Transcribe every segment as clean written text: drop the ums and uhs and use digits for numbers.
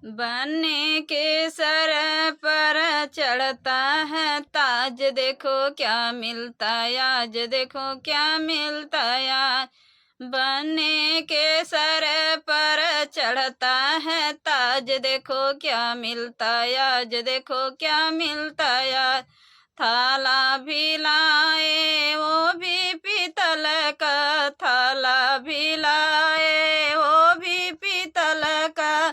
बनने के सर पर चढ़ता है ताज, देखो क्या मिलता है आज, देखो क्या मिलता है आज। बनने के सर पर चढ़ता है ताज, देखो क्या मिलता है आज, देखो क्या मिलता है आज। थाला भी लाए वो भी पीतल का, थाला भी लाए वो भी पीतल का।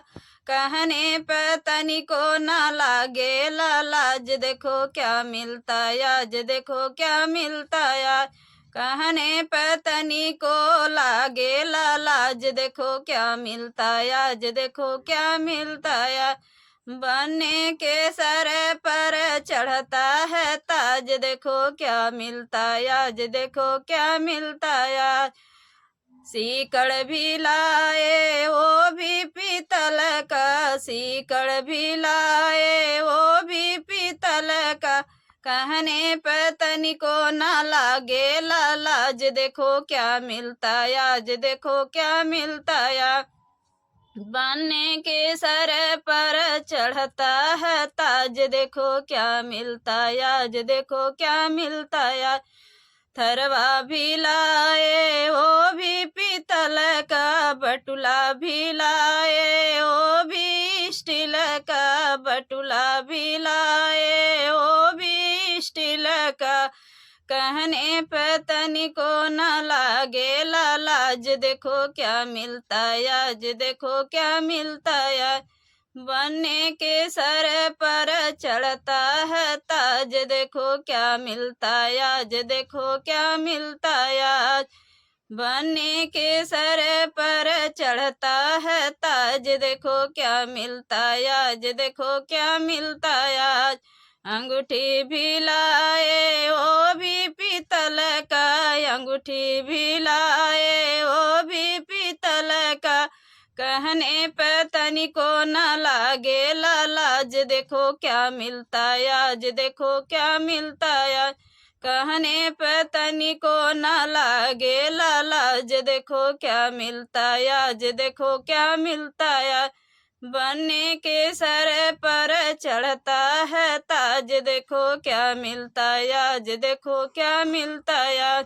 कहने पे तनिको ना लागे लाज, देखो क्या मिलता है आज, देखो क्या मिलता है आज। कहने पे तनिको लागे लाज, देखो क्या मिलता है आज, देखो क्या मिलता है आज। बनने के सर पर चढ़ता है ताज, देखो क्या मिलता है आज, देखो क्या मिलता है आज। सीकड़ भी लाए वो भी पीतल का, सीकड़ भी लाए वो भी पीतल का। कहने पे तनिको ना लागे लाज, देखो क्या मिलता है आज, देखो क्या मिलता है आज। बनने के सर पर चढ़ता है ताज, देखो क्या मिलता है आज, देखो क्या मिलता है आज। थरवा भी लाए वो भी पीतल का, बटुला भी लाए वो भी स्टील का, बटुला भी लाए वो भी स्टील का। कहने पे तनिको न लागे लाज, देखो क्या मिलता है आज, देखो क्या मिलता है आज। बनने के सर पर चढ़ता है ताज, देखो क्या मिलता है आज, देखो क्या मिलता है आज। बनने के सर पर चढ़ता है ताज, देखो क्या मिलता है आज, देखो क्या मिलता है आज। अंगूठी भी लाए वो भी पीतल का, अंगूठी भी लाए वो भी पीतल का। कहने पे तनिको न लागे लाज, देखो क्या मिलता है आज, देखो क्या मिलता है आज। कहने पे तनिको न लागे लाज, देखो क्या मिलता है आज, देखो क्या मिलता है आज। बनने के सर पर चढ़ता है ताज, देखो क्या मिलता है आज, देखो क्या मिलता है आज।